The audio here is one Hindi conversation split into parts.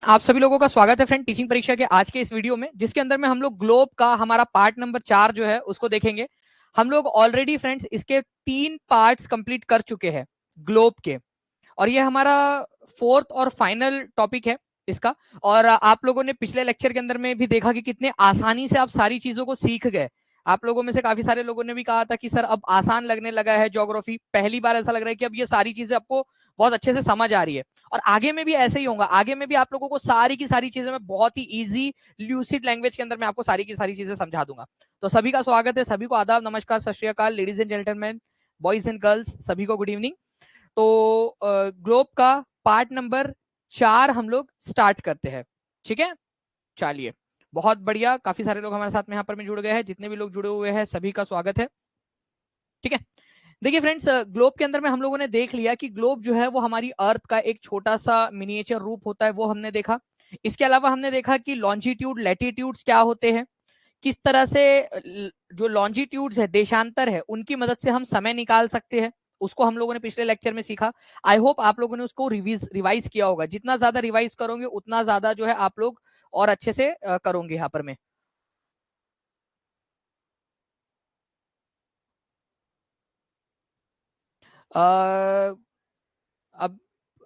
आप सभी लोगों का स्वागत है फ्रेंड टीचिंग परीक्षा के आज के इस वीडियो में, जिसके अंदर में हम लोग ग्लोब का हमारा पार्ट नंबर 4 जो है उसको देखेंगे। हम लोग ऑलरेडी फ्रेंड्स इसके 3 पार्ट्स कंप्लीट कर चुके हैं ग्लोब के, और ये हमारा फोर्थ और फाइनल टॉपिक है इसका। और आप लोगों ने पिछले लेक्चर के अंदर में भी देखा कि कितने आसानी से आप सारी चीजों को सीख गए। आप लोगों में से काफी सारे लोगों ने भी कहा था कि सर अब आसान लगने लगा है ज्योग्राफी, पहली बार ऐसा लग रहा है कि अब ये सारी चीजें आपको बहुत अच्छे से समझ आ रही है। और आगे में भी ऐसे ही होगा, आगे में भी आप लोगों को सारी की सारी चीजें मैं बहुत ही इजी ल्यूसिड लैंग्वेज के अंदर मैं आपको सारी की सारी चीजें समझा दूंगा। तो सभी का स्वागत है, सभी को आदाब, नमस्कार, सत श्री अकाल, ladies and gentleman, boys and girls, सभी को गुड इवनिंग। तो ग्लोब का पार्ट नंबर 4 हम लोग स्टार्ट करते हैं। ठीक है, चलिए, बहुत बढ़िया, काफी सारे लोग हमारे साथ में यहाँ पर में जुड़ गए हैं। जितने भी लोग जुड़े हुए हैं सभी का स्वागत है। ठीक है, देखिए फ्रेंड्स, ग्लोब के अंदर में हम लोगों ने देख लिया कि ग्लोब जो है वो हमारी अर्थ का एक छोटा सा मिनिएचर रूप होता है, वो हमने देखा। इसके अलावा हमने देखा कि लॉन्जिट्यूड लैटिट्यूड्स क्या होते हैं, किस तरह से जो लॉन्जिट्यूड्स है, देशांतर है, उनकी मदद से हम समय निकाल सकते हैं, उसको हम लोगों ने पिछले लेक्चर में सीखा। आई होप आप लोगों ने उसको रिवाइज किया होगा। जितना ज्यादा रिवाइज करोगे उतना ज्यादा जो है आप लोग और अच्छे से करोगे यहाँ पर में। अब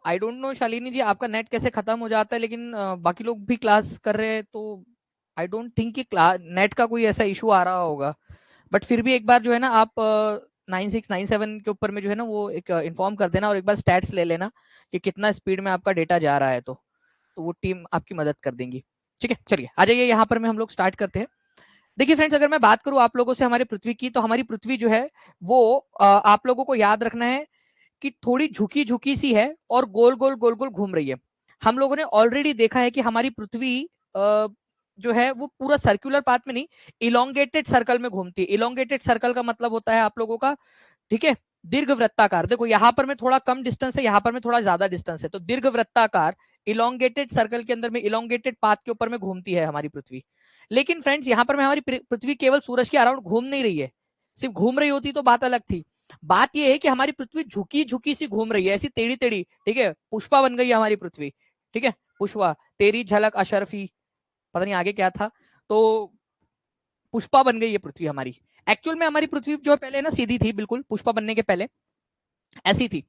आई डोंट नो शालिनी जी आपका नेट कैसे खत्म हो जाता है, लेकिन बाकी लोग भी क्लास कर रहे हैं, तो आई डोंट थिंक कि नेट का कोई ऐसा इशू आ रहा होगा। बट फिर भी एक बार जो है ना आप 9697 के ऊपर में जो है ना वो एक इन्फॉर्म कर देना, और एक बार स्टैट्स ले लेना कि कितना स्पीड में आपका डेटा जा रहा है, तो वो टीम आपकी मदद कर देंगी। ठीक है, चलिए आ जाइए यहाँ पर में हम लोग स्टार्ट करते हैं। देखिए फ्रेंड्स, अगर मैं बात करूं आप लोगों से हमारी पृथ्वी की, तो हमारी पृथ्वी जो है वो आप लोगों को याद रखना है कि थोड़ी झुकी झुकी सी है और गोल गोल गोल गोल घूम रही है। हम लोगों ने ऑलरेडी देखा है कि हमारी पृथ्वी जो है वो पूरा सर्कुलर पाथ में नहीं, इलोंगेटेड सर्कल में घूमती है। इलोंगेटेड सर्कल का मतलब होता है आप लोगों का, ठीक है, दीर्घ वृत्ताकार। देखो यहाँ पर में थोड़ा कम डिस्टेंस है, यहाँ पर में थोड़ा ज्यादा डिस्टेंस है, तो दीर्घ वृत्ताकार इलोंगेटेड सर्कल के अंदर में इलोंगेटेड पाथ के ऊपर में घूमती है हमारी पृथ्वी। लेकिन फ्रेंड्स, यहाँ पर में हमारी पृथ्वी केवल सूरज के अराउंड घूम नहीं रही है। सिर्फ घूम रही होती तो बात अलग थी। बात यह है कि हमारी पृथ्वी झुकी झुकी सी घूम रही है, ऐसी टेढ़ी टेढ़ी। ठीक है, पुष्पा बन गई है हमारी पृथ्वी। ठीक है, पुष्पा, तेरी झलक अशरफी, पता नहीं आगे क्या था, तो पुष्पा बन गई है पृथ्वी हमारी। एक्चुअल में हमारी पृथ्वी जो पहले ना सीधी थी, बिल्कुल पुष्पा बनने के पहले ऐसी थी।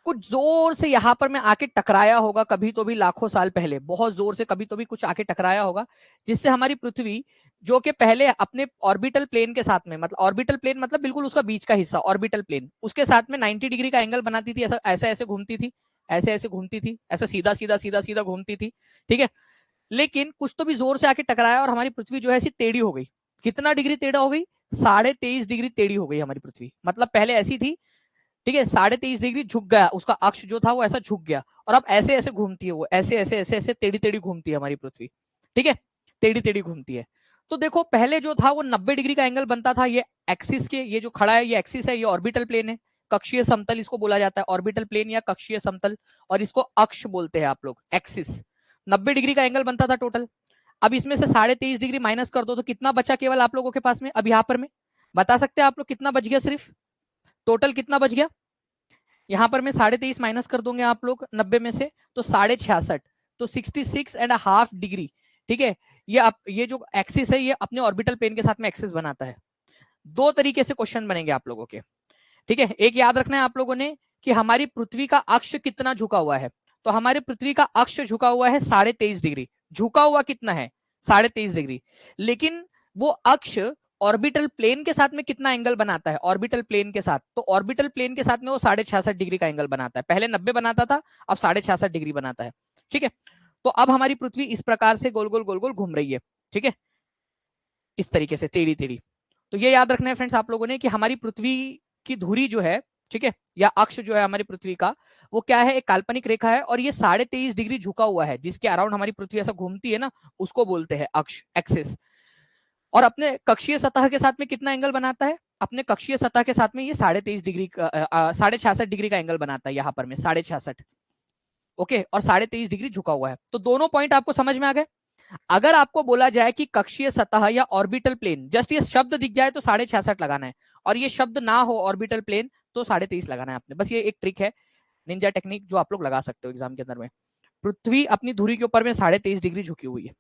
कुछ जोर से यहाँ पर में आके टकराया होगा कभी तो भी, लाखों साल पहले बहुत जोर से कभी तो भी कुछ आके टकराया होगा, जिससे हमारी पृथ्वी जो कि पहले अपने ऑर्बिटल प्लेन के साथ में, मतलब ऑर्बिटल प्लेन मतलब बिल्कुल उसका बीच का हिस्सा, ऑर्बिटल प्लेन, उसके साथ में 90 डिग्री का एंगल बनाती थी। ऐसा ऐसे ऐसे घूमती थी, ऐसे ऐसे घूमती थी, ऐसा सीधा सीधा सीधा सीधा घूमती थी। ठीक है, लेकिन कुछ तो भी जोर से आके टकराया और हमारी पृथ्वी जो है ऐसी टेढ़ी हो गई। कितना डिग्री टेढ़ा हो गई? 23.5 डिग्री टेढ़ी हो गई हमारी पृथ्वी। मतलब पहले ऐसी थी, ठीक है, 23.5 डिग्री झुक गया, उसका अक्ष जो था वो ऐसा झुक गया, और अब ऐसे ऐसे घूमती है, वो ऐसे ऐसे ऐसे ऐसे टेढ़ी टेढ़ी घूमती है हमारी पृथ्वी। ठीक है, टेढ़ी टेढ़ी घूमती है। तो देखो, पहले जो था वो 90 डिग्री का एंगल बनता था। ये एक्सिस के, ये जो खड़ा है ये एक्सिस है, ये ऑर्बिटल प्लेन है, कक्षीय समतल इसको बोला जाता है, ऑर्बिटल प्लेन या कक्षीय समतल, और इसको अक्ष बोलते हैं आप लोग, एक्सिस। 90 डिग्री का एंगल बनता था टोटल। अब इसमें से 23.5 डिग्री माइनस कर दो तो कितना बचा केवल आप लोगों के पास में? अब यहाँ पर में बता सकते हैं आप लोग कितना बच गया? सिर्फ टोटल कितना बच गया? यहाँ पर मैं 23.5 माइनस कर दूंगे आप लोग 90 में से, तो 66.5, तो 66.5 डिग्री। ठीक है, ये जो एक्सिस है ये अपने ऑर्बिटल प्लेन के साथ में एक्सिस बनाता है। दो तरीके से क्वेश्चन बनेंगे आप लोगों के। ठीक है, एक याद रखना है आप लोगों ने कि हमारी पृथ्वी का अक्ष कितना झुका हुआ है। तो हमारी पृथ्वी का अक्ष झुका हुआ है 23.5 डिग्री। झुका हुआ कितना है? 23.5 डिग्री। लेकिन वो अक्ष ऑर्बिटल प्लेन के साथ में कितना एंगल बनाता है? ऑर्बिटल प्लेन के साथ, तो ऑर्बिटल प्लेन के साथ में वो 66.5 डिग्री का एंगल बनाता है। पहले 90 बनाता था, अब 66.5 डिग्री बनाता है। ठीक है, तो अब हमारी पृथ्वी इस प्रकार से गोल गोल गोल गोल घूम रही है। ठीक है, इस तरीके से टेढ़ी टेढ़ी। तो ये याद रखना है फ्रेंड्स आप लोगों ने कि हमारी पृथ्वी की धुरी जो है, ठीक है, या अक्ष जो है हमारी पृथ्वी का, वो क्या है? एक काल्पनिक रेखा है, और ये 23.5 डिग्री झुका हुआ है, जिसके अराउंड हमारी पृथ्वी ऐसा घूमती है ना, उसको बोलते हैं अक्ष, एक्सिस। और अपने कक्षीय सतह के साथ में कितना एंगल बनाता है? अपने कक्षीय सतह के साथ में ये 23.5 डिग्री का 66.5 डिग्री का एंगल बनाता है यहाँ पर में, 66.5। ओके, और 23.5 डिग्री झुका हुआ है। तो दोनों पॉइंट आपको समझ में आ गए। अगर आपको बोला जाए कि कक्षीय सतह या ऑर्बिटल प्लेन, जस्ट ये शब्द दिख जाए तो 66.5 लगाना है, और ये शब्द ना हो ऑर्बिटल प्लेन तो 23.5 लगाना है आपने। बस ये एक ट्रिक है, निंजा टेक्निक, जो आप लोग लगा सकते हो एग्जाम के अंदर में। पृथ्वी अपनी धुरी के ऊपर में 23.5 डिग्री झुकी हुई है,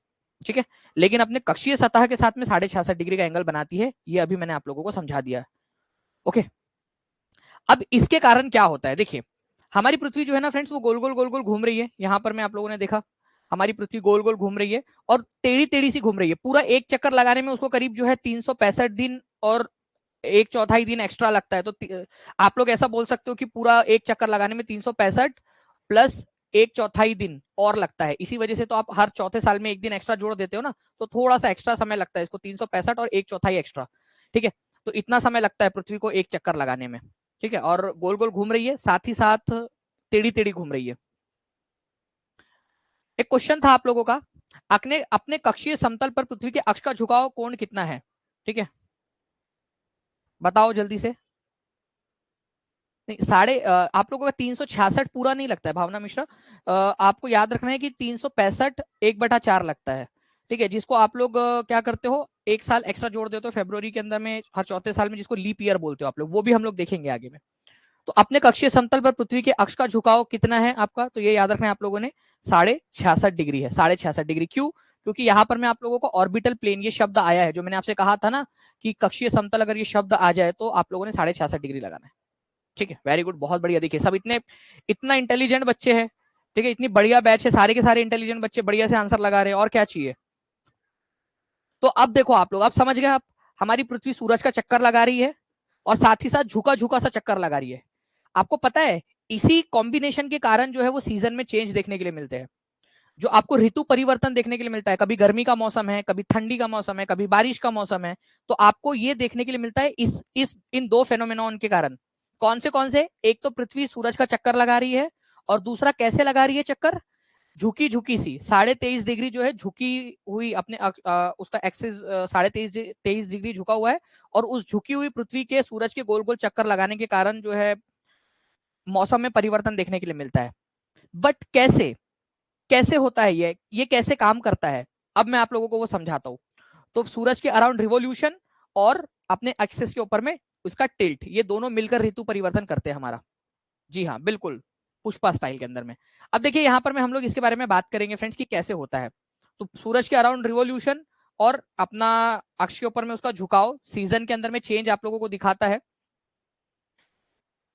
ठीक है, लेकिन अपने कक्षीय सतह के साथ में 66.5 डिग्री का एंगल बनाती है। ये अभी मैंने आप लोगों को समझा दिया। ओके, अब इसके कारण क्या होता है, देखिए हमारी पृथ्वी जो है ना फ्रेंड्स, वो गोल गोल गोल गोल घूम रही है। यहां पर मैं आप लोगों ने देखा हमारी पृथ्वी गोल गोल घूम रही है और टेढ़ी टेढ़ी सी घूम रही है। पूरा एक चक्कर लगाने में उसको करीब जो है 365 दिन और 1/4 दिन एक्स्ट्रा लगता है। तो आप लोग ऐसा बोल सकते हो कि पूरा एक चक्कर लगाने में 365 प्लस 1/4 दिन और लगता है। इसी वजह से तो आप हर चौथे साल में एक दिन एक्स्ट्रा जोड़ देते हो ना, तो थोड़ा सा एक्स्ट्रा समय लगता है इसको, 365 और 1/4 एक्स्ट्रा, ठीक है। तो इतना समय लगता है पृथ्वी को एक चक्कर लगाने में, ठीक है, और गोल गोल घूम रही है, साथ ही साथ टेढ़ी टेढ़ी घूम रही है। एक क्वेश्चन था आप लोगों का, अपने अपने कक्षीय समतल पर पृथ्वी के अक्ष का झुकाव कोण कितना है, ठीक है, बताओ जल्दी से। नहीं, आप लोगों का 366 पूरा नहीं लगता है भावना मिश्रा। आपको याद रखना है कि 365 1/4 लगता है, ठीक है, जिसको आप लोग क्या करते हो, एक साल एक्स्ट्रा जोड़ देते हो फरवरी के अंदर में हर चौथे साल में, जिसको लीप ईयर बोलते हो आप लोग, वो भी हम लोग देखेंगे आगे में। तो अपने कक्षीय समतल पर पृथ्वी के अक्ष का झुकाव कितना है आपका, तो ये याद रखना है आप लोगों ने, 66.5 डिग्री है। 66.5 डिग्री क्यों, क्योंकि यहाँ पर मैं आप लोगों को ऑर्बिटल प्लेन ये शब्द आया है, जो मैंने आपसे कहा था ना कि कक्षीय समतल अगर ये शब्द आ जाए तो आप लोगों ने 66.5 डिग्री लगाना है, ठीक है। वेरी गुड, बहुत बढ़िया। देखिए सब इतना इंटेलिजेंट बच्चे हैं, ठीक है, इतनी बढ़िया बैच है, सारे के सारे इंटेलिजेंट बच्चे बढ़िया से आंसर लगा रहे हैं, और क्या चाहिए। तो अब देखो आप लोग, आप समझ गए, आप हमारी पृथ्वी सूरज का चक्कर लगा रही है और साथ ही साथ झुका झुका सा चक्कर लगा रही है। आपको पता है इसी कॉम्बिनेशन के कारण जो है वो सीजन में चेंज देखने के लिए मिलते हैं, जो आपको ऋतु परिवर्तन देखने के लिए मिलता है। कभी गर्मी का मौसम है, कभी ठंडी का मौसम है, कभी बारिश का मौसम है, तो आपको ये देखने के लिए मिलता है इस इन दो फेनोमेनॉन के कारण। कौन से, एक तो पृथ्वी सूरज का चक्कर लगा रही है, और दूसरा कैसे लगा रही है चक्कर, झुकी झुकी सी 23.5 डिग्री जो है झुकी हुई, अपने उसका एक्सिस 23.5 डिग्री झुका हुआ है, और उस झुकी हुई पृथ्वी के सूरज के गोल गोल चक्कर लगाने के कारण जो है मौसम में परिवर्तन देखने के लिए मिलता है। बट कैसे कैसे होता है ये कैसे काम करता है, अब मैं आप लोगों को वो समझाता हूँ। तो सूरज के अराउंड रिवोल्यूशन और अपने एक्सिस के ऊपर में उसका टिल्ट, ये दोनों मिलकर ऋतु परिवर्तन करते हैं हमारा। जी हाँ बिल्कुल, पुष्पा स्टाइल के अंदर में। अब देखिए यहाँ पर में हम लोग इसके बारे में बात करेंगे फ्रेंड्स कि कैसे होता है। तो सूरज के अराउंड रिवोल्यूशन और अपना अक्ष के ऊपर में उसका झुकाव सीजन के अंदर में चेंज आप लोगों को दिखाता है।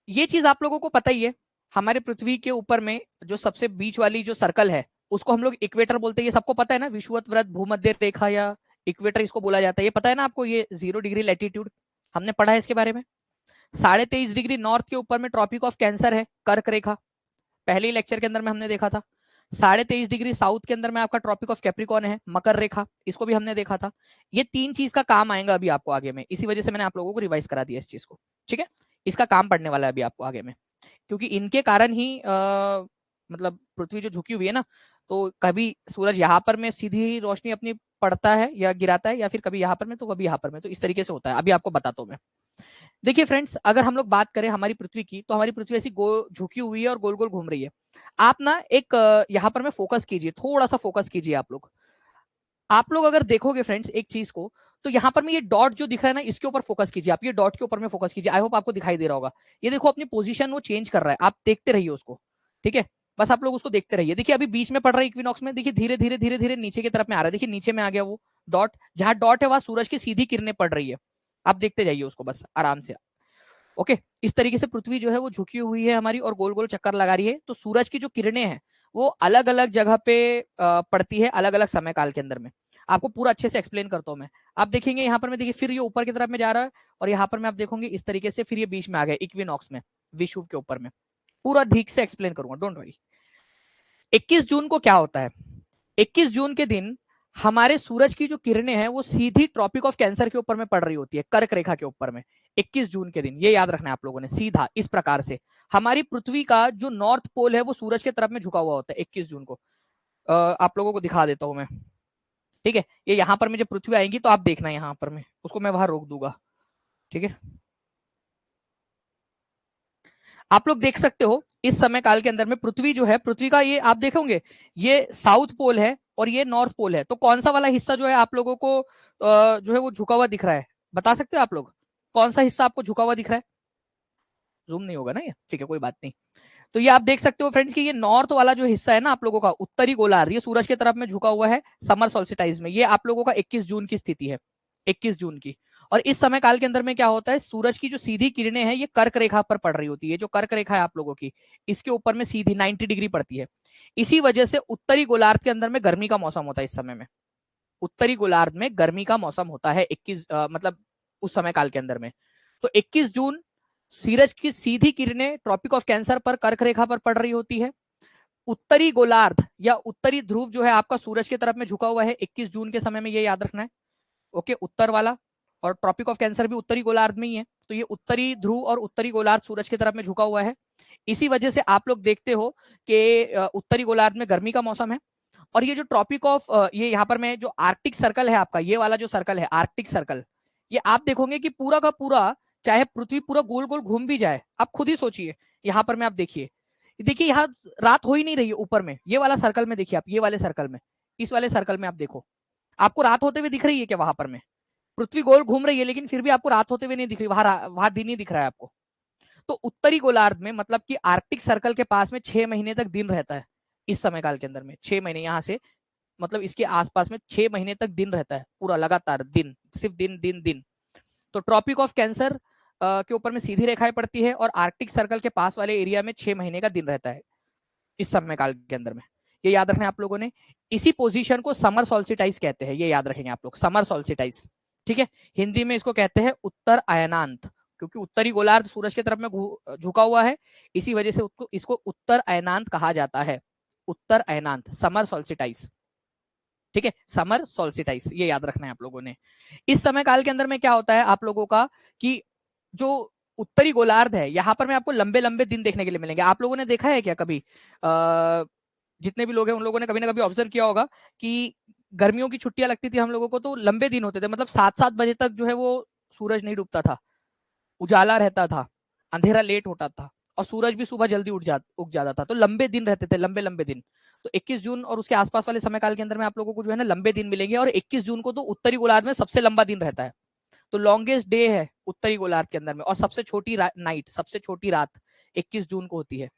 ये चीज आप लोगों को पता ही है, हमारे पृथ्वी के ऊपर में जो सबसे बीच वाली जो सर्कल है उसको हम लोग इक्वेटर बोलते हैं, ये सबको पता है ना, विषुवत वृत्त, भूमध्य रेखा या इक्वेटर इसको बोला जाता है, ये पता है ना आपको, ये 0 डिग्री लैटिट्यूड हमने पढ़ा है इसके बारे में। 23.5 डिग्री नॉर्थ के ऊपर में ट्रॉपिक ऑफ कैंसर है, कर्क रेखा, पहले ही लेक्चर के अंदर में हमने देखा था। 23.5 डिग्री साउथ के अंदर में आपका ट्रॉपिक ऑफ कैप्रिकॉन है, मकर रेखा, इसको भी हमने देखा था। ये तीन चीज का काम आएगा अभी आपको आगे में, इसी वजह से मैंने आप लोगों को रिवाइज करा दिया इस चीज को, ठीक है। इसका काम पड़ने वाला है अभी आपको आगे में, क्योंकि इनके कारण ही मतलब पृथ्वी जो झुकी हुई है ना, तो कभी सूरज यहाँ पर में सीधी ही रोशनी अपनी पड़ता है या गिराता है, या फिर कभी यहाँ पर में तो कभी यहाँ पर में, तो इस तरीके से होता है। अभी आपको बताता हूँ मैं। देखिए फ्रेंड्स, अगर हम लोग बात करें हमारी पृथ्वी की, तो हमारी पृथ्वी ऐसी झुकी हुई है और गोल गोल घूम रही है। आप ना एक यहाँ पर में फोकस कीजिए, थोड़ा सा फोकस कीजिए आप लोग अगर देखोगे फ्रेंड्स एक चीज को, तो यहाँ पर में ये डॉट जो दिख रहा है ना, इसके ऊपर फोकस कीजिए, आप ये डॉट के ऊपर में फोकस कीजिए। आई होप आपको दिखाई दे रहा होगा। ये देखो अपनी पोजीशन वो चेंज कर रहा है, आप देखते रहिए उसको, ठीक है, बस आप लोग उसको देखते रहिए। देखिए अभी बीच में पड़ रहा है इक्विनॉक्स में, देखिए धीरे धीरे धीरे धीरे नीचे की तरफ में आ रहा है, देखिए नीचे में आ गया वो डॉट, जहां डॉट है वहां सूरज की सीधी किरणें पड़ रही है। आप देखते जाइए उसको बस आराम से। ओके, इस तरीके से पृथ्वी जो है वो झुकी हुई है हमारी और गोल गोल चक्कर लगा रही है। तो सूरज की जो किरणें हैं वो अलग अलग जगह पे पड़ती है अलग अलग समय काल के अंदर में। आपको पूरा अच्छे से एक्सप्लेन करता हूँ मैं। आप देखेंगे यहाँ पर मैं, देखिए फिर ये ऊपर की तरफ में जा रहा है, और यहाँ पर मैं आप देखोगे इस तरीके से फिर ये बीच में आ गया इक्विनॉक्स में, विषुव के ऊपर में। पूरा ठीक से एक्सप्लेन करूंगा, डोंट वरी। 21 जून को क्या होता है, 21 जून के दिन हमारे सूरज की जो किरणें हैं वो सीधी ट्रॉपिक ऑफ कैंसर के ऊपर में पड़ रही होती है, कर्क रेखा के ऊपर में। 21 जून के दिन, ये याद रखना है आप लोगों ने, सीधा इस प्रकार से हमारी पृथ्वी का जो नॉर्थ पोल है वो सूरज के तरफ में झुका हुआ होता है 21 जून को। आप लोगों को दिखा देता हूं मैं, ठीक है। ये यहाँ पर मुझे पृथ्वी आएगी तो आप देखना, यहाँ पर मैं उसको मैं वहां रोक दूंगा, ठीक है। आप लोग देख सकते हो इस समय काल के अंदर में पृथ्वी जो है, पृथ्वी का ये आप देखोगे ये साउथ पोल है और ये नॉर्थ पोल है। तो कौन सा वाला हिस्सा जो है आप लोगों को जो है वो झुका हुआ दिख रहा है, बता सकते हो आप लोग, कौन सा हिस्सा आपको झुका हुआ दिख रहा है। जूम नहीं होगा ना ये, ठीक है कोई बात नहीं। तो ये आप देख सकते हो फ्रेंड्स कि ये नॉर्थ वाला जो हिस्सा है ना आप लोगों का, उत्तरी गोलार्ध, ये सूरज की तरफ में झुका हुआ है समर सोल्स्टिटाइज में। ये आप लोगों का 21 जून की स्थिति है, 21 जून की। और इस समय काल के अंदर में क्या होता है, सूरज की जो सीधी किरणें हैं ये कर्क रेखा पर पड़ रही होती है। जो कर्क रेखा है आप लोगों की, इसके ऊपर में सीधी 90 डिग्री पड़ती है। इसी वजह से उत्तरी गोलार्ध के अंदर में गर्मी का मौसम होता है इस समय में। उत्तरी गोलार्ध में गर्मी का मौसम होता है 21 मतलब उस समय काल के अंदर में। तो 21 जून सूरज की सीधी किरणें ट्रॉपिक ऑफ कैंसर पर कर्क रेखा पर पड़ रही होती है। उत्तरी गोलार्ध या उत्तरी ध्रुव जो है आपका सूरज की तरफ में झुका हुआ है 21 जून के समय में, ये याद रखना है। ओके, उत्तर वाला, और ट्रॉपिक ऑफ कैंसर भी उत्तरी गोलार्ध में ही है। तो ये उत्तरी ध्रुव और उत्तरी गोलार्ध सूरज की तरफ में झुका हुआ है। इसी वजह से आप लोग देखते हो कि उत्तरी गोलार्ध में गर्मी का मौसम है। और ये जो ट्रॉपिक ऑफ ये यहाँ पर मैं जो आर्कटिक सर्कल है आपका, ये वाला जो सर्कल है आर्कटिक सर्कल, ये आप देखोगे कि पूरा का पूरा, चाहे पृथ्वी पूरा गोल गोल घूम भी जाए, आप खुद ही सोचिए। यहाँ पर मैं आप देखिए, देखिए यहाँ रात हो ही नहीं रही है ऊपर में, ये वाला सर्कल में देखिए आप, ये वाले सर्कल में, इस वाले सर्कल में आप देखो, आपको रात होते हुए दिख रही है क्या वहां पर में? पृथ्वी गोल घूम रही है लेकिन फिर भी आपको रात होते हुए नहीं दिख रही, वहां दिन ही दिख रहा है आपको। तो उत्तरी गोलार्ध में मतलब कि आर्कटिक सर्कल के पास में 6 महीने तक दिन रहता है इस समय काल के अंदर में। 6 महीने यहाँ से मतलब इसके आसपास में 6 महीने तक दिन रहता है, पूरा लगातार दिन, सिर्फ दिन दिन दिन। तो ट्रॉपिक ऑफ कैंसर के ऊपर में सीधी रेखाएं पड़ती है और आर्कटिक सर्कल के पास वाले एरिया में 6 महीने का दिन रहता है इस समय काल के अंदर में। ये याद रखना है आप लोगों ने। इसी पोजीशन को समर सोल्स्टिटाइज कहते हैं, ये याद रखेंगे आप लोग, समर सोल्स्टिटाइज। ठीक है, हिंदी में इसको कहते हैं उत्तर अयनांत, क्योंकि उत्तरी गोलार्ध सूरज की तरफ में झुका हुआ है, इसी वजह से इसको उत्तर अयनांत कहा जाता है। उत्तर अयनांत, समर सोल्स्टिटाइज। ठीक है, समर सोल्स्टिटाइज, ये याद रखना है आप लोगों ने। इस समय काल के अंदर में क्या होता है आप लोगों का कि जो उत्तरी गोलार्ध है, यहाँ पर में आपको लंबे लंबे दिन देखने के लिए मिलेंगे। आप लोगों ने देखा है क्या कभी, जितने भी लोग हैं उन लोगों ने कभी ना कभी ऑब्जर्व किया होगा कि गर्मियों की छुट्टियां लगती थी हम लोगों को, तो लंबे दिन होते थे, मतलब 7-7 बजे तक जो है वो सूरज नहीं डूबता था, उजाला रहता था, अंधेरा लेट होता था, और सूरज भी सुबह जल्दी उग जाता था। तो लंबे दिन रहते थे, लंबे लंबे दिन। तो 21 जून और उसके आसपास वाले समय काल के अंदर में आप लोगों को जो है ना लंबे दिन मिलेंगे। और 21 जून को तो उत्तरी गोलार्ध में सबसे लंबा दिन रहता है, तो लॉन्गेस्ट डे है उत्तरी गोलार्ध के अंदर में, और सबसे छोटी नाइट, सबसे छोटी रात 21 जून को होती है।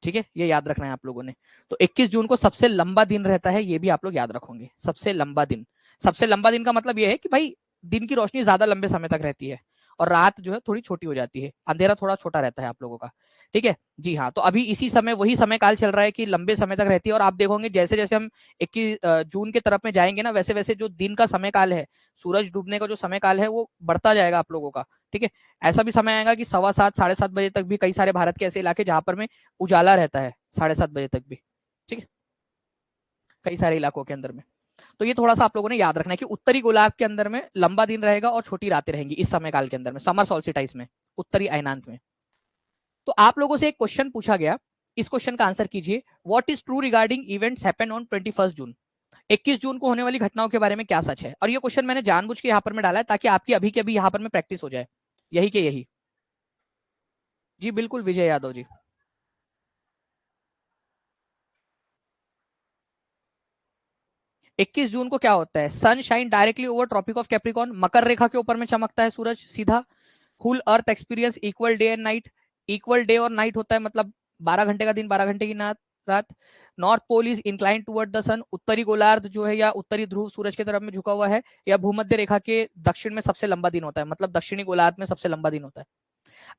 ठीक है, ये याद रखना है आप लोगों ने। तो 21 जून को सबसे लंबा दिन रहता है, ये भी आप लोग याद रखोगे, सबसे लंबा दिन। सबसे लंबा दिन का मतलब ये है कि भाई दिन की रोशनी ज्यादा लंबे समय तक रहती है और रात जो है थोड़ी छोटी हो जाती है, अंधेरा थोड़ा छोटा रहता है आप लोगों का। ठीक है जी हाँ, तो अभी इसी समय वही समय काल चल रहा है कि लंबे समय तक रहती है। और आप देखोगे जैसे जैसे हम 21 जून के तरफ में जाएंगे ना, वैसे वैसे जो दिन का समय काल है, सूरज डूबने का जो समय काल है, वो बढ़ता जाएगा आप लोगों का। ठीक है, ऐसा भी समय आएगा कि 7:15 7:30 बजे तक भी कई सारे भारत के ऐसे इलाके जहां पर में उजाला रहता है 7:30 बजे तक भी। ठीक है, कई सारे इलाकों के अंदर में। तो ये थोड़ा सा आप लोगों ने याद रखना है कि उत्तरी गोलार्ध के अंदर में लंबा दिन रहेगा और छोटी रातें रहेंगी इस समय काल के अंदर में, समर सोल्स्टिटाइज में, उत्तरी अयनांत में। तो आप लोगों से एक क्वेश्चन पूछा गया, इस क्वेश्चन का आंसर कीजिए। What is true regarding events happen on 21 जून? 21 जून को होने वाली घटनाओं के बारे में क्या सच है? और ये क्वेश्चन मैंने जानबूझ के यहाँ पर में डाला है ताकि आपकी अभी के अभी यहाँ पर में प्रैक्टिस हो जाए, यही के यही। जी बिल्कुल विजय यादव जी। 21 जून को क्या होता है? Sun shine directly over tropic of Capricorn, मकर रेखा के ऊपर में चमकता है सूरज सीधा। Full earth experience equal day and night, equal day और नाइट होता है, मतलब 12 घंटे का दिन 12 घंटे की रात। North pole is incline toward the sun, उत्तरी गोलार्ध जो है या उत्तरी ध्रुव सूरज की तरफ में झुका हुआ है, या भूमध्य रेखा के दक्षिण में सबसे लंबा दिन होता है, मतलब दक्षिणी गोलार्ध में सबसे लंबा दिन होता है।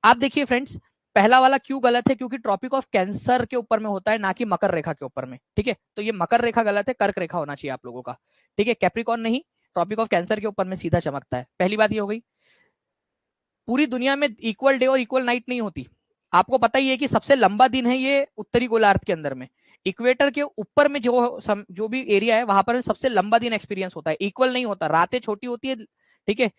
आप देखिए फ्रेंड्स, पहला वाला क्यों गलत है? क्योंकि ट्रॉपिक ऑफ कैंसर के ऊपर में होता है, ना कि मकर रेखा के ऊपर में। ठीक है, तो ये मकर रेखा गलत है, कर्क रेखा होना चाहिए आप लोगों का। ठीक है, कैप्रिकॉन नहीं, ट्रॉपिक ऑफ कैंसर के ऊपर में सीधा चमकता है। पहली बात ये हो गई। पूरी दुनिया में इक्वल डे और इक्वल नाइट नहीं होती, आपको पता ही है कि सबसे लंबा दिन है ये उत्तरी गोलार्ध के अंदर में। इक्वेटर के ऊपर में जो भी एरिया है वहां पर सबसे लंबा दिन एक्सपीरियंस होता है, इक्वल नहीं होता, रातें छोटी होती है। ठीक है,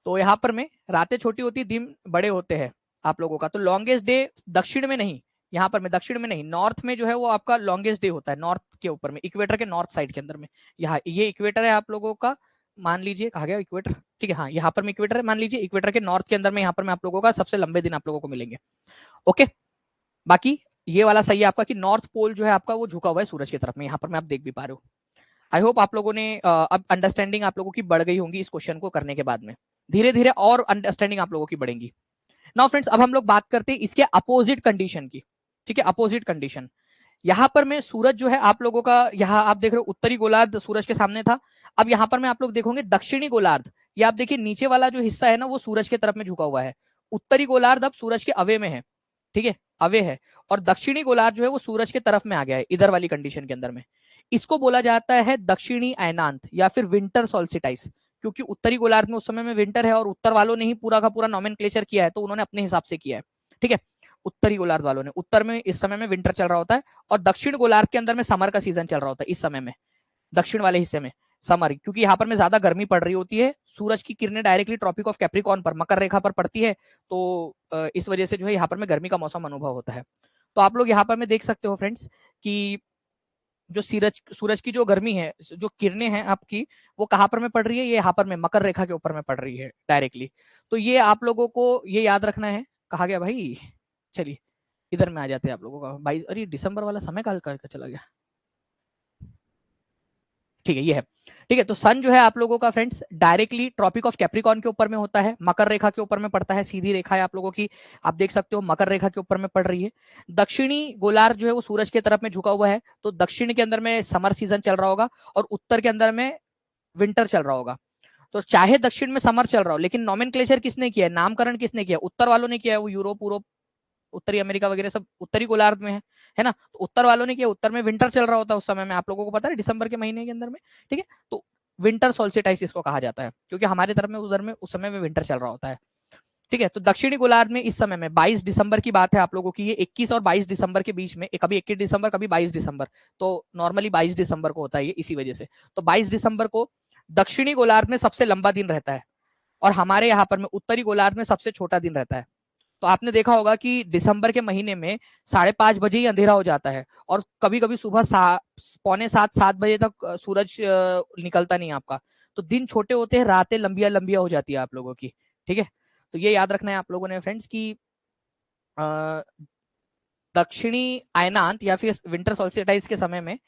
तो यहाँ पर में रातें छोटी होती, दिन बड़े होते हैं आप लोगों का। तो लॉन्गेस्ट डे दक्षिण में नहीं, यहाँ पर में दक्षिण में नहीं, नॉर्थ में जो है वो आपका लॉन्गेस्ट डे होता है, नॉर्थ के ऊपर में, इक्वेटर के नॉर्थ साइड के अंदर में। यहाँ ये इक्वेटर है आप लोगों का, मान लीजिए, कहा गया इक्वेटर। ठीक है, हाँ यहाँ पर में इक्वेटर है, मान लीजिए इक्वेटर के नॉर्थ के अंदर में यहाँ पर में आप लोगों का सबसे लंबे दिन आप लोगों को मिलेंगे। ओके, बाकी ये वाला सही है आपका कि नॉर्थ पोल जो है आपका वो झुका हुआ है सूरज की तरफ में, यहाँ पर मैं आप देख भी पा रहे हो। आई होप आप लोगों ने अब अंडरस्टैंडिंग आप लोगों की बढ़ गई होंगी इस क्वेश्चन को करने के बाद में, धीरे धीरे और अंडरस्टैंडिंग आप लोगों की बढ़ेंगी। नाउ फ्रेंड्स, अब हम लोग बात करते हैं इसके अपोजिट कंडीशन की, ठीक है, अपोजिट कंडीशन। यहां पर मैं सूरज जो है आप लोगों का, यहाँ आप देख रहे हो उत्तरी गोलार्ध सूरज के सामने था। अब यहाँ पर मैं आप लोग देखोगे दक्षिणी गोलार्ध, ये आप देखिए नीचे वाला जो हिस्सा है ना वो सूरज के तरफ में झुका हुआ है। उत्तरी गोलार्ध अब सूरज के अवे में है, ठीक है, अवे है। और दक्षिणी गोलार्ध जो है वो सूरज के तरफ में आ गया है इधर वाली कंडीशन के अंदर में। इसको बोला जाता है दक्षिणी अयनांत या फिर विंटर सोल्स्टिटाइस, क्योंकि उत्तरी गोलार्ध में उस समय में विंटर है और उत्तर वालों ने ही पूरा का पूरा नॉमेनक्लेचर किया है, तो उन्होंने अपने हिसाब से किया है, ठीक है। उत्तरी गोलार्ध वालों ने, उत्तर में इस समय में विंटर चल रहा होता है और दक्षिण गोलार्ध के अंदर में समर का सीजन चल रहा होता है इस समय में, दक्षिण वाले हिस्से में समर, क्योंकि यहाँ पर में ज्यादा गर्मी पड़ रही होती है, सूरज की किरणें डायरेक्टली ट्रॉपिक ऑफ कैप्रिकॉर्न पर, मकर रेखा पर पड़ती है, तो इस वजह से जो है यहाँ पर में गर्मी का मौसम अनुभव होता है। तो आप लोग यहाँ पर में देख सकते हो फ्रेंड्स कि जो सूरज की जो गर्मी है, जो किरणें हैं आपकी, वो कहाँ पर में पड़ रही है, ये यहाँ पर में मकर रेखा के ऊपर में पड़ रही है डायरेक्टली। तो ये आप लोगों को ये याद रखना है। कहा गया भाई, चलिए इधर में आ जाते हैं आप लोगों का। 22, अरे दिसंबर वाला समय काल करके चला गया, ठीक है, ये है, ठीक है। तो सन जो है आप लोगों का friends directly Tropic of Capricorn के ऊपर में होता है, मकर रेखा के ऊपर में पड़ता है, सीधी रेखा है आप लोगों की, आप देख सकते हो मकर रेखा के ऊपर में पड़ रही है। दक्षिणी गोलार्ध जो है वो सूरज की तरफ में झुका हुआ है, तो दक्षिण के अंदर में समर सीजन चल रहा होगा और उत्तर के अंदर में विंटर चल रहा होगा। तो चाहे दक्षिण में समर चल रहा हो, लेकिन नॉमेनक्लेचर किसने किया है, नामकरण किसने किया, उत्तर वालों ने किया है, वो यूरोप उत्तरी अमेरिका वगैरह सब उत्तरी गोलार्ध में है ना। तो उत्तर वालों ने किया, उत्तर में विंटर चल रहा होता है उस समय में, आप लोगों को पता है दिसंबर के महीने के अंदर में, ठीक है। तो विंटर सोल्स्टिटाइस इसको कहा जाता है, क्योंकि हमारे तरफ में उधर में उस समय में विंटर चल रहा होता है, ठीक है। तो दक्षिणी गोलार्ध में इस समय में 22 दिसंबर की बात है आप लोगों की, ये 21 और 22 दिसंबर के बीच में, कभी 21 दिसंबर कभी 22 दिसंबर, तो नॉर्मली 22 दिसंबर को होता है ये इसी वजह से। तो 22 दिसंबर को दक्षिणी गोलार्ध में सबसे लंबा दिन रहता है और हमारे यहाँ पर में उत्तरी गोलार्ध में सबसे छोटा दिन रहता है। तो आपने देखा होगा कि दिसंबर के महीने में 5:30 बजे ही अंधेरा हो जाता है और कभी कभी सुबह 6:45-7 बजे तक सूरज निकलता नहीं आपका। तो दिन छोटे होते हैं, रातें लंबिया लंबिया हो जाती है आप लोगों की, ठीक है। तो ये याद रखना है आप लोगों ने फ्रेंड्स की दक्षिणी अयनांत या फिर विंटर सोल्स्टिटाइस के समय में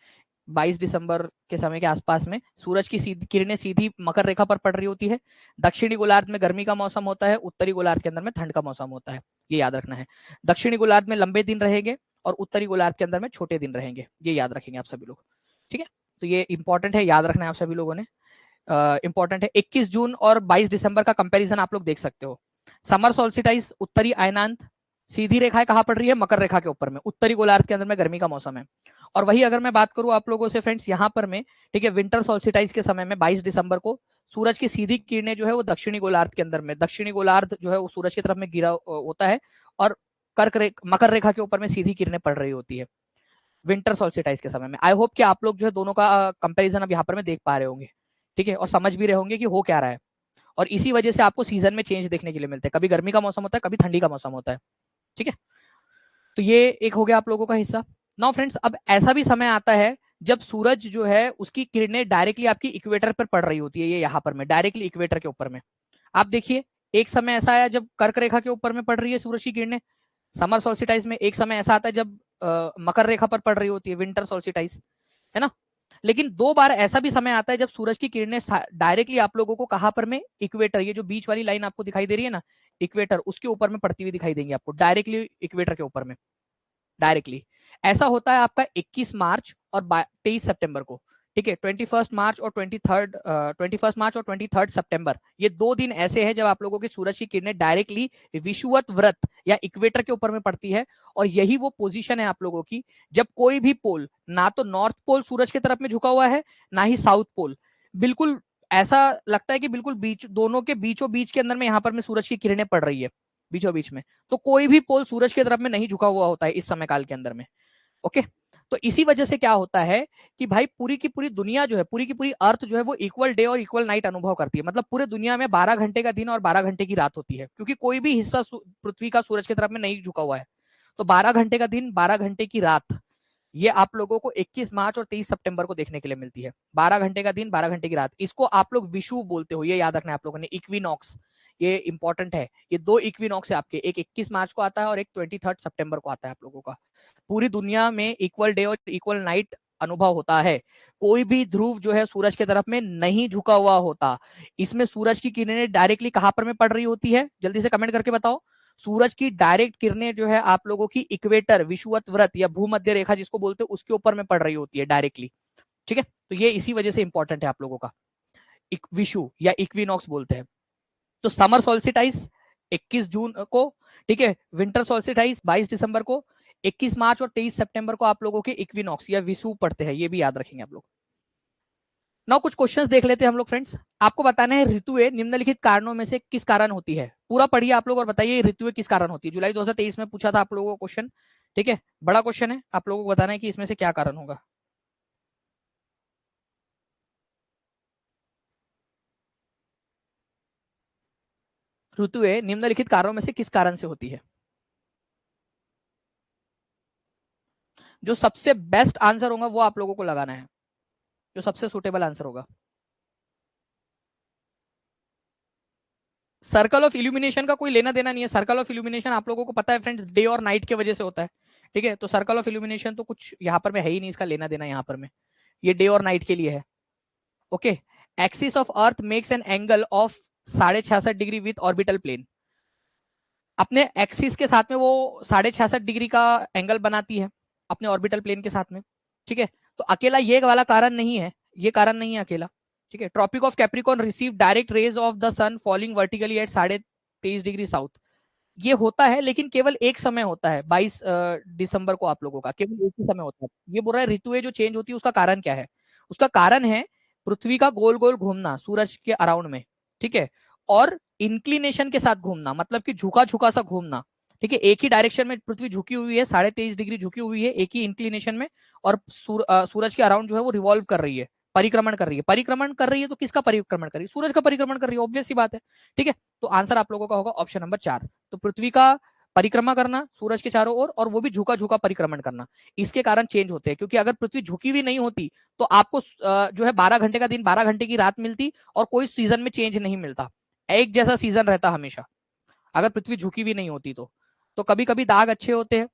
22 दिसंबर के समय के आसपास में सूरज की किरणें सीधी मकर रेखा पर पड़ रही होती है। दक्षिणी गोलार्ध में गर्मी का मौसम होता है, उत्तरी गोलार्ध के अंदर में ठंड का मौसम होता है, ये याद रखना है। दक्षिणी गोलार्ध में लंबे दिन रहेंगे और उत्तरी गोलार्ध के अंदर में छोटे दिन रहेंगे, ये याद रखेंगे आप सभी लोग, ठीक है। तो ये इंपॉर्टेंट है, याद रखना है आप सभी लोगों ने, इंपॉर्टेंट है। 21 जून और 22 दिसंबर का कंपेरिजन आप लोग देख सकते हो। समर सोल्स्टिटाइस उत्तरी अयनांत, सीधी रेखाएं कहां पड़ रही है, मकर रेखा के ऊपर में, उत्तरी गोलार्ध के अंदर में गर्मी का मौसम है। और वही अगर मैं बात करूं आप लोगों से फ्रेंड्स यहाँ पर में, ठीक है, विंटर सोल्स्टिटाइस के समय में 22 दिसंबर को सूरज की सीधी किरणें जो है वो दक्षिणी गोलार्ध के अंदर में, दक्षिणी गोलार्ध जो है वो सूरज की तरफ में गिरा होता है और मकर रेखा के ऊपर में सीधी किरणें पड़ रही होती है विंटर सोल्स्टिटाइस के समय में। आई होप कि आप लोग जो है दोनों का कंपेरिजन अब यहाँ पर में देख पा रहे होंगे, ठीक है, और समझ भी रहे होंगे कि हो क्या रहा है। और इसी वजह से आपको सीजन में चेंज देखने के लिए मिलते हैं, कभी गर्मी का मौसम होता है, कभी ठंडी का मौसम होता है, ठीक है। तो ये एक हो गया आप लोगों का हिस्सा। नाउ फ्रेंड्स, अब ऐसा भी समय आता है जब सूरज जो है उसकी किरणें डायरेक्टली आपकी इक्वेटर पर पड़ रही होती है, ये यहाँ पर में डायरेक्टली इक्वेटर के ऊपर में। आप देखिए एक समय ऐसा आया जब कर्क रेखा के ऊपर में पड़ रही है सूरज की किरणें समर सोल्स्टिटाइस में, एक समय ऐसा आता है जब मकर रेखा पर पड़ रही होती है विंटर सोल्स्टिटाइस, है ना। लेकिन 2 बार ऐसा भी समय आता है जब सूरज की किरणें डायरेक्टली आप लोगों को कहां पर में, इक्वेटर, ये जो बीच वाली लाइन आपको दिखाई दे रही है ना इक्वेटर, उसके ऊपर में पड़ती हुई दिखाई देंगी आपको, डायरेक्टली इक्वेटर के ऊपर में डायरेक्टली। ऐसा होता है आपका 21 मार्च और 23 सितंबर को, ठीक है। 21 मार्च और 23 सितंबर, ये 2 दिन ऐसे हैं जब आप लोगों की सूरज की किरणें डायरेक्टली विषुवत व्रत या इक्वेटर के ऊपर में पड़ती है। और यही वो पोजीशन है आप लोगों की जब कोई भी पोल, ना तो नॉर्थ पोल सूरज की तरफ में झुका हुआ है, ना ही साउथ पोल, बिल्कुल ऐसा लगता है कि बिल्कुल बीच, दोनों के बीचों बीच के अंदर में यहाँ पर में सूरज की किरणें पड़ रही है बीचों बीच में। तो कोई भी पोल सूरज की तरफ में नहीं झुका हुआ होता है इस समय काल के अंदर में, ओके। तो इसी वजह से क्या होता है कि भाई पूरी की पूरी दुनिया जो है, पूरी की पूरी अर्थ जो है वो इक्वल डे और इक्वल नाइट अनुभव करती है। मतलब पूरे दुनिया में 12 घंटे का दिन और 12 घंटे की रात होती है, क्योंकि कोई भी हिस्सा पृथ्वी का सूरज की तरफ में नहीं झुका हुआ है। तो 12 घंटे का दिन, 12 घंटे की रात, ये आप लोगों को 21 मार्च और 23 सितंबर को देखने के लिए मिलती है। 12 घंटे का दिन, 12 घंटे की रात, इसको आप लोग विषुव बोलते हो, ये याद रखना है आप लोगों ने। इक्विनॉक्स, ये इंपॉर्टेंट है। ये 2 इक्विनॉक्स है आपके, एक 21 मार्च को आता है और एक 23 सितंबर को आता है आप लोगों का। पूरी दुनिया में इक्वल डे और इक्वल नाइट अनुभव होता है। कोई भी ध्रुव जो है सूरज की तरफ में नहीं झुका हुआ होता। इसमें सूरज की किरणें डायरेक्टली कहां पर में पड़ रही होती है, जल्दी से कमेंट करके बताओ। सूरज की डायरेक्ट किरणें जो है आप लोगों की इक्वेटर, विषुवत व्रत या भूमध्य रेखा जिसको बोलते हैं उसके ऊपर में पड़ रही होती है डायरेक्टली। ठीक है, तो ये इसी वजह से इंपॉर्टेंट है आप लोगों का। विषु या इक्विनॉक्स बोलते हैं। तो समर सोल्सिटाइस 21 जून को, ठीक है, विंटर सोल्सिटाइस 22 दिसंबर को, 21 मार्च और 23 सितंबर को आप लोगों के इक्विनॉक्स या विषु पड़ते हैं, ये भी याद रखेंगे आप लोग। नाउ कुछ क्वेश्चंस देख लेते हैं हम लोग फ्रेंड्स। आपको बताना है ऋतुएं निम्नलिखित कारणों में से किस कारण होती है। पूरा पढ़िए आप लोग और बताइए ऋतुएं किस कारण होती है। जुलाई 2023 में पूछा था आप लोगों को क्वेश्चन, ठीक है, बड़ा क्वेश्चन है, आप लोगों को बताना है कि इसमें से क्या कारण होगा। ऋतुएं निम्नलिखित कारणों में से किस कारण से होती है। जो सबसे बेस्ट आंसर होगा वो आप लोगों को लगाना है, जो सबसे सुटेबल आंसर होगा। सर्कल ऑफ इल्यूमिनेशन का कोई लेना देना नहीं है। सर्कल ऑफ इल्यूमिनेशन आप लोगों को पता है फ्रेंड्स, डे और नाइट की वजह से होता है। ठीक है, तो सर्कल ऑफ इल्यूमिनेशन तो कुछ यहाँ पर में है ही नहीं, इसका लेना देना यहाँ पर में, ये डे और नाइट के लिए है। Okay, axis of Earth makes an angle of 66.5 degree with orbital plane. अपने एक्सिस के साथ में वो 66.5 डिग्री का एंगल बनाती है अपने ऑर्बिटल प्लेन के साथ में। ठीक है, तो अकेला ये वाला कारण नहीं है, ये कारण नहीं है अकेला। ठीक है, Tropic of Capricorn receive direct rays of the sun falling vertically at 23.5 degree south. ये होता है लेकिन केवल एक समय होता है, 22 दिसंबर को आप लोगों का केवल एक ही समय होता है। ये बोल रहा है ऋतुएं जो चेंज होती है उसका कारण क्या है। उसका कारण है पृथ्वी का गोल गोल घूमना सूरज के अराउंड में। ठीक है, और इंक्लिनेशन के साथ घूमना, मतलब कि झुका झुका सा घूमना। ठीक है, एक ही डायरेक्शन में पृथ्वी झुकी हुई है, 23.5 डिग्री झुकी हुई है एक ही इंक्लिनेशन में, और सूरज के अराउंड जो है वो रिवॉल्व कर रही है, परिक्रमण कर रही है। परिक्रमण कर रही है तो किसका परिक्रमण कर रही है, सूरज का परिक्रमण कर रही है, ऑब्वियस सी बात है। ठीक है, तो आंसर आप लोगों का होगा ऑप्शन नंबर 4। तो पृथ्वी का परिक्रमा करना सूरज के चारों ओर, और वो भी झुका झुका परिक्रमण करना, इसके कारण चेंज होते हैं। क्योंकि अगर पृथ्वी झुकी हुई नहीं होती तो आपको जो है 12 घंटे का दिन 12 घंटे की रात मिलती, और कोई सीजन में चेंज नहीं मिलता, एक जैसा सीजन रहता हमेशा, अगर पृथ्वी झुकी हुई नहीं होती तो कभी कभी दाग अच्छे होते हैं,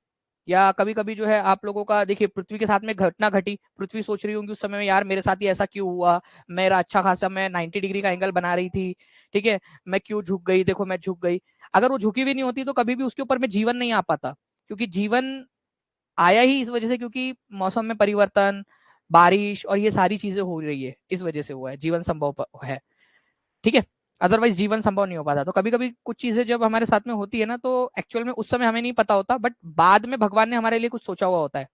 या कभी कभी जो है आप लोगों का देखिए पृथ्वी के साथ में घटना घटी, पृथ्वी सोच रही होंगी उस समय में यार मेरे साथ ही ऐसा क्यों हुआ, मेरा अच्छा खासा मैं 90 डिग्री का एंगल बना रही थी, ठीक है, मैं क्यों झुक गई, देखो मैं झुक गई। अगर वो झुकी हुई नहीं होती तो कभी भी उसके ऊपर में जीवन नहीं आ पाता, क्योंकि जीवन आया ही इस वजह से क्योंकि मौसम में परिवर्तन, बारिश और ये सारी चीजें हो रही है, इस वजह से हुआ है, जीवन संभव है। ठीक है, अदरवाइज जीवन संभव नहीं हो पाता। तो कभी कभी कुछ चीजें जब हमारे साथ में होती है ना, तो एक्चुअल में उस समय हमें नहीं पता होता, बट बाद में भगवान ने हमारे लिए कुछ सोचा हुआ होता है।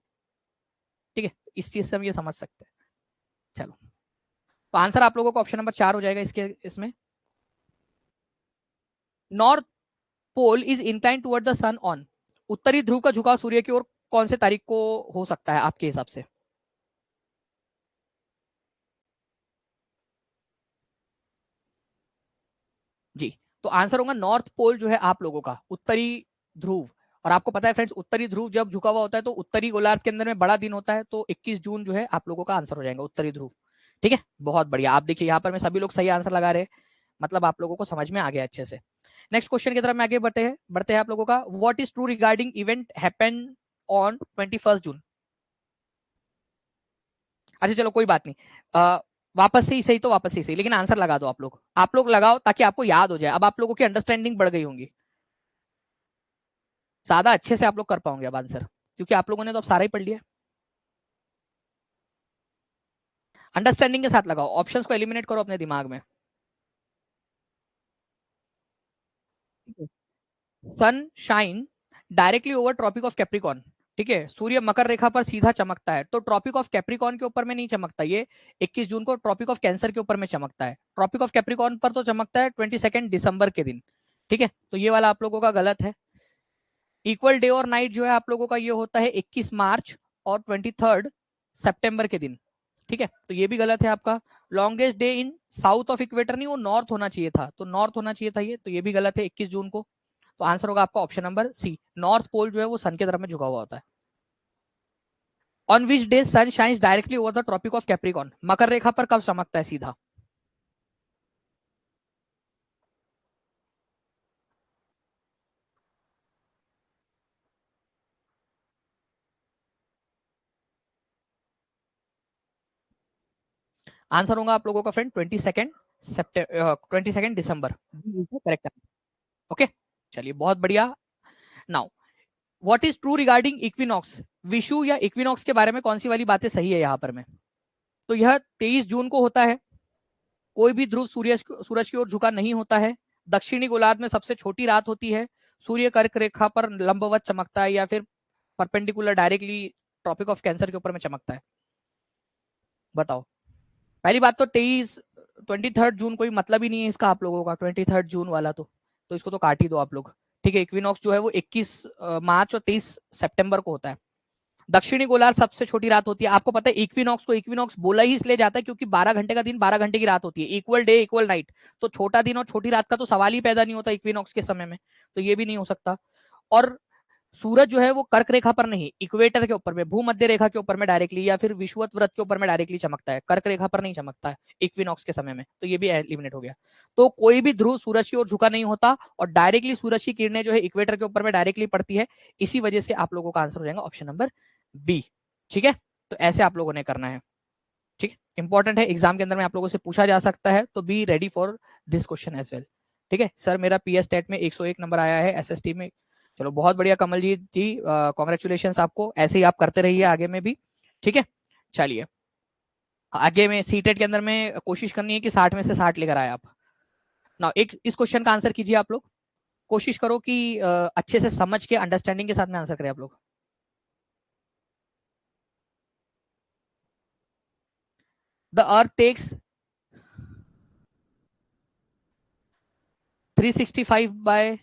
ठीक है, इस चीज से हम ये समझ सकते हैं। चलो, तो आंसर आप लोगों को ऑप्शन नंबर 4 हो जाएगा इसके इसमें। North pole is incline toward the sun on, उत्तरी ध्रुव का झुकाव सूर्य की ओर कौन से तारीख को हो सकता है आपके हिसाब से। जी, तो आंसर होगा नॉर्थ पोल जो है आप लोगों का उत्तरी ध्रुव। और आपको पता है फ्रेंड्स, उत्तरी ध्रुव जब झुका हुआ होता है तो उत्तरी गोलार्ध के अंदर में बड़ा दिन होता है, तो 21 जून जो है आप लोगों का आंसर हो जाएगा उत्तरी ध्रुव। ठीक है, बहुत बढ़िया। आप देखिए यहाँ पर मैं सभी लोग सही आंसर लगा रहे हैं, मतलब आप लोगों को समझ में आ गया अच्छे से। नेक्स्ट क्वेश्चन की तरफ में आगे बढ़ते हैं आप लोगों का। What is true regarding event happen on 21 जून। अच्छा चलो कोई बात नहीं, वापस से ही सही तो वापस से ही सही, लेकिन आंसर लगा दो आप लोग लगाओ ताकि आपको याद हो जाए, अब आप लोगों की अंडरस्टैंडिंग बढ़ गई होंगी, ज्यादा अच्छे से आप लोग कर पाओगे अब आंसर, क्योंकि आप लोगों ने तो अब सारा ही पढ़ लिया। अंडरस्टैंडिंग के साथ लगाओ, ऑप्शंस को एलिमिनेट करो अपने दिमाग में। Sun shine directly over tropic of Capricorn. ठीक है, सूर्य मकर रेखा पर सीधा चमकता है, तो ट्रॉपिक ऑफ कैप्रिकॉन के ऊपर में नहीं चमकता ये, 21 जून को ट्रॉपिक ऑफ कैंसर के ऊपर में चमकता है। ट्रॉपिक ऑफ कैप्रिकॉन पर तो चमकता है 22 दिसंबर के दिन। ठीक है, तो ये वाला आप लोगों का गलत है। इक्वल डे और नाइट जो है आप लोगों का ये होता है 21 मार्च और 23 सितंबर के दिन। ठीक है, तो ये भी गलत है आपका। Longest day in south of equator नहीं, वो नॉर्थ होना चाहिए था, तो नॉर्थ होना चाहिए था ये, तो ये भी गलत है 21 जून को। तो आंसर होगा आपका option number C, North Pole जो है वो सन की तरफ में झुका हुआ होता है। On which day sun shines directly over the tropic of Capricorn, मकर रेखा पर कब चमकता है सीधा। आंसर होगा आप लोगों का फ्रेंड 22 दिसंबर, करेक्ट। ओके, चलिए बहुत बढ़िया। Now what is true regarding equinox, Vishu या इक्विनॉक्स के बारे में कौन सी वाली बातें सही है यहाँ पर में? तो यह 23 जून को होता है, कोई भी ध्रुव सूरज की ओर झुका नहीं होता है, दक्षिणी गोलार्ध में सबसे छोटी रात होती है, सूर्य कर्क रेखा पर लंबवत चमकता है या फिर perpendicular directly Tropic of Cancer के ऊपर में चमकता है? बताओ। पहली बात तो 23 जून कोई मतलब ही नहीं है इसका आप लोगों का, 23 जून वाला तो इसको तो काट ही दो आप लोग। ठीक है, इक्विनॉक्स जो है वो 21 मार्च और 23 सितंबर को होता है। दक्षिणी गोलार्ध सबसे छोटी रात होती है। आपको पता है इक्विनॉक्स को इक्विनॉक्स बोला ही इसलिए जाता है क्योंकि 12 घंटे का दिन 12 घंटे की रात होती है, इक्वल डे इक्वल नाइट। तो छोटा दिन और छोटी रात का तो सवाल ही पैदा नहीं होता इक्विनॉक्स के समय में, तो ये भी नहीं हो सकता। और सूरज जो है वो कर्क रेखा पर नहीं, इक्वेटर के ऊपर में, भूमध्य रेखा के ऊपर में डायरेक्टली या फिर विषुवत व्रत के ऊपर में डायरेक्टली चमकता है, कर्क रेखा पर नहीं चमकता है इक्विनॉक्स के समय में, तो ये भी एलिमिनेट हो गया। तो कोई भी ध्रुव सूरज की ओर झुका नहीं होता और डायरेक्टली सूरज की किरणें जो है इक्वेटर के ऊपर में डायरेक्टली पड़ती है, इसी वजह से आप लोगों का आंसर हो जाएगा ऑप्शन नंबर बी। ठीक है, तो ऐसे आप लोगों ने करना है। ठीक है, इंपॉर्टेंट है, एग्जाम के अंदर में आप लोगों से पूछा जा सकता है, तो be ready for this question as well. ठीक है सर, मेरा पीएस टेट में 101 नंबर आया है, एसएसटी में। चलो बहुत बढ़िया कमलजीत जी, कॉन्ग्रेचुलेशन आपको, ऐसे ही आप करते रहिए आगे में भी। ठीक है, चलिए आगे में सीटेट के अंदर में कोशिश करनी है कि 60 में से 60 लेकर आए आप ना। एक इस क्वेश्चन का आंसर कीजिए आप लोग, कोशिश करो कि अच्छे से समझ के अंडरस्टैंडिंग के साथ में आंसर करें आप लोग। The Earth takes 365 by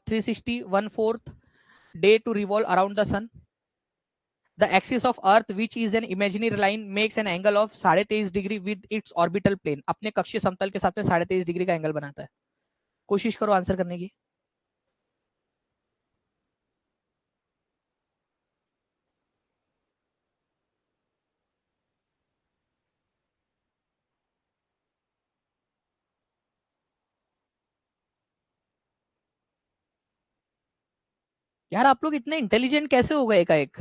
360 1/4 day to revolve around the sun. The axis of earth, which is an imaginary line, makes an angle of 23.5 degree with its orbital plane. अपने कक्षीय समतल के साथ में 23.5 डिग्री का एंगल बनाता है। कोशिश करो आंसर करने की। यार आप लोग इतने इंटेलिजेंट कैसे हो गए एकाएक?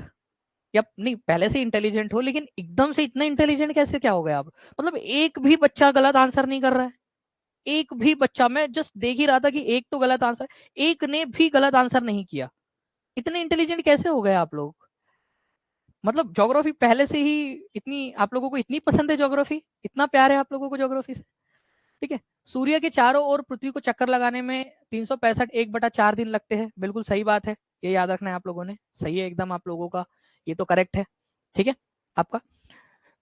या नहीं पहले से इंटेलिजेंट हो, लेकिन एकदम से इतने इंटेलिजेंट कैसे क्या हो गए आप? मतलब एक भी बच्चा गलत आंसर नहीं कर रहा है, एक भी बच्चा, मैं जस्ट देख ही रहा था कि एक तो गलत आंसर, एक ने भी गलत आंसर नहीं किया। इतने इंटेलिजेंट कैसे हो गए आप लोग? मतलब ज्योग्राफी पहले से ही इतनी आप लोगों को इतनी पसंद है, ज्योग्राफी इतना प्यार है आप लोगों को ज्योग्राफी से? ठीक है, सूर्य के चारों ओर पृथ्वी को चक्कर लगाने में 365 1/4 दिन लगते हैं, बिल्कुल सही बात है, ये याद रखना है आप लोगों ने, सही है एकदम आप लोगों का, ये तो करेक्ट है। ठीक है, आपका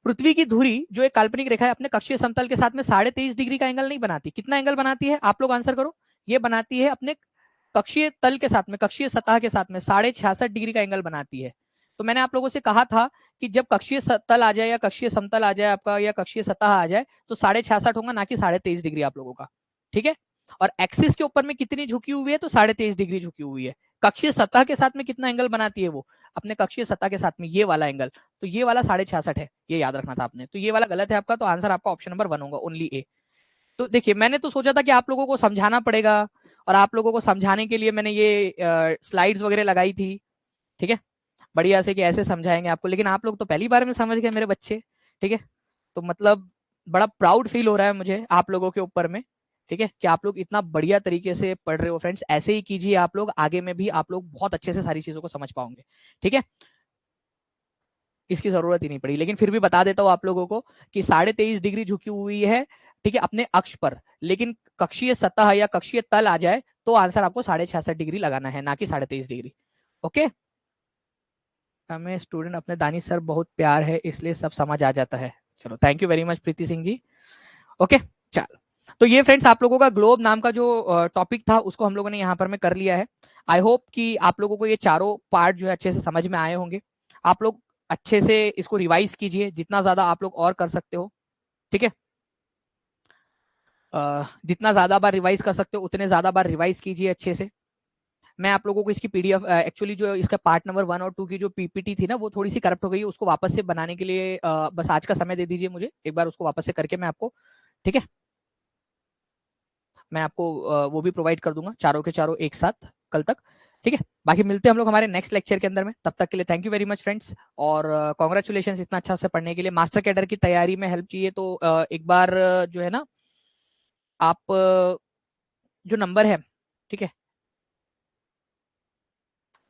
पृथ्वी की धुरी जो एक काल्पनिक रेखा है अपने कक्षीय समतल के साथ में 23.5 डिग्री का एंगल नहीं बनाती, कितना एंगल बनाती है आप लोग आंसर करो? ये बनाती है अपने कक्षीय तल के साथ में, कक्षीय सतह के साथ में 66.5 डिग्री का एंगल बनाती है। तो मैंने आप लोगों से कहा था कि जब कक्षीय तल आ जाए या कक्षीय समतल आ जाए आपका या कक्षीय सतह आ जाए तो 66.5 होगा, ना कि 23.5 डिग्री आप लोगों का। ठीक है, और एक्सिस के ऊपर में कितनी झुकी हुई है? तो 23.5 डिग्री झुकी हुई है। कक्षीय सतह के साथ में कितना एंगल बनाती है वो? अपने कक्षीय सतह के साथ में ये वाला एंगल, तो ये वाला 66.5 है, ये याद रखना था आपने। तो ये वाला गलत है आपका, तो आंसर आपका ऑप्शन नंबर 1 होगा, ओनली ए। तो देखिए मैंने तो सोचा था कि आप लोगों को समझाना पड़ेगा, और आप लोगों को समझाने के लिए मैंने ये स्लाइड्स वगैरह लगाई थी। ठीक है, बढ़िया से कि ऐसे समझाएंगे आपको, लेकिन आप लोग तो पहली बार में समझ गए मेरे बच्चे। ठीक है, तो मतलब बड़ा प्राउड फील हो रहा है मुझे आप लोगों के ऊपर में। ठीक है, कि आप लोग इतना बढ़िया तरीके से पढ़ रहे हो फ्रेंड्स, ऐसे ही कीजिए आप लोग, आगे में भी आप लोग बहुत अच्छे से सारी चीजों को समझ पाओगे। ठीक है, इसकी जरूरत ही नहीं पड़ी, लेकिन फिर भी बता देता हूँ आप लोगों को कि 23.5 डिग्री झुकी हुई है, ठीक है, अपने अक्ष पर, लेकिन कक्षीय सतह या कक्षीय तल आ जाए तो आंसर आपको 66.5 डिग्री लगाना है, ना कि 23.5 डिग्री। ओके, हमें स्टूडेंट अपने दानिश सर बहुत प्यार है इसलिए सब समझ आ जाता है। चलो thank you very much Preeti Singh ji. Okay, चलो तो ये फ्रेंड्स आप लोगों का ग्लोब नाम का जो टॉपिक था उसको हम लोगों ने यहाँ पर में कर लिया है। आई होप कि आप लोगों को ये चारों पार्ट जो है अच्छे से समझ में आए होंगे। आप लोग अच्छे से इसको रिवाइज कीजिए जितना ज्यादा आप लोग और कर सकते हो। ठीक है, जितना ज्यादा बार रिवाइज कर सकते हो उतने ज्यादा बार रिवाइज कीजिए अच्छे से। मैं आप लोगों को इसकी पीडीएफ, एक्चुअली जो इसका पार्ट नंबर 1 और 2 की जो पीपीटी थी ना वो थोड़ी सी करप्ट हो गई है, उसको वापस से बनाने के लिए बस आज का समय दे दीजिए मुझे, एक बार उसको वापस से करके मैं आपको, ठीक है, मैं आपको वो भी प्रोवाइड कर दूंगा चारों के चारों एक साथ कल तक। ठीक है, बाकी मिलते हैं हम लोग हमारे नेक्स्ट लेक्चर के अंदर में, तब तक के लिए thank you very much friends, और कॉन्ग्रेचुलेशन इतना अच्छा से पढ़ने के लिए। मास्टर कैडर की तैयारी में हेल्प चाहिए तो एक बार जो है ना आप जो नंबर है ठीक है,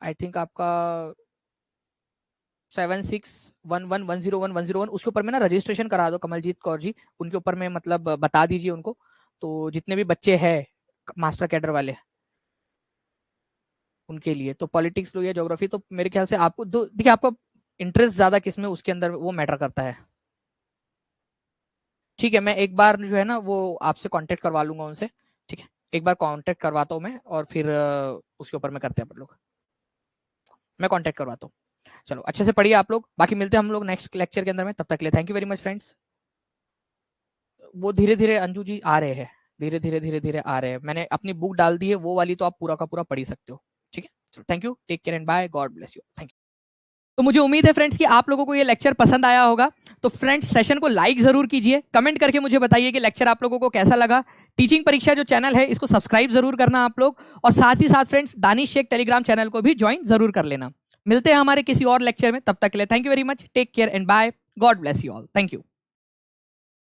आई थिंक आपका 7611101101 उसके ऊपर में ना रजिस्ट्रेशन करा दो कमलजीत कौर जी, उनके ऊपर में मतलब बता दीजिए उनको, तो जितने भी बच्चे हैं मास्टर कैडर वाले उनके लिए तो पॉलिटिक्स लो या ज्योग्राफी, तो मेरे ख्याल से आपको देखिए आपका इंटरेस्ट ज्यादा किस में उसके अंदर वो मैटर करता है। ठीक है, मैं एक बार जो है ना वो आपसे कांटेक्ट करवा लूंगा उनसे, ठीक है, एक बार कांटेक्ट करवाता हूँ मैं, और फिर उसके ऊपर में करते हैं अपन लोग, मैं कांटेक्ट करवाता हूँ। चलो अच्छे से पढ़िए आप लोग, बाकी मिलते हैं हम लोग नेक्स्ट लेक्चर के अंदर में, तब तक के लिए thank you very much friends. वो धीरे धीरे अंजू जी आ रहे हैं, धीरे धीरे आ रहे हैं, मैंने अपनी बुक डाल दी है वो वाली, तो आप पूरा का पूरा पढ़ ही सकते हो। ठीक है, चलो thank you, take care and bye, God bless you, thank you. तो मुझे उम्मीद है फ्रेंड्स कि आप लोगों को ये लेक्चर पसंद आया होगा। तो फ्रेंड्स सेशन को लाइक जरूर कीजिए, कमेंट करके मुझे बताइए कि लेक्चर आप लोगों को कैसा लगा। टीचिंग परीक्षा जो चैनल है इसको सब्सक्राइब जरूर करना आप लोग, और साथ ही साथ friends Danish Sheikh Telegram channel को भी ज्वाइन जरूर कर लेना। मिलते हैं हमारे किसी और लेक्चर में, तब तक के लिए thank you very much, take care and bye, God bless you all, thank you.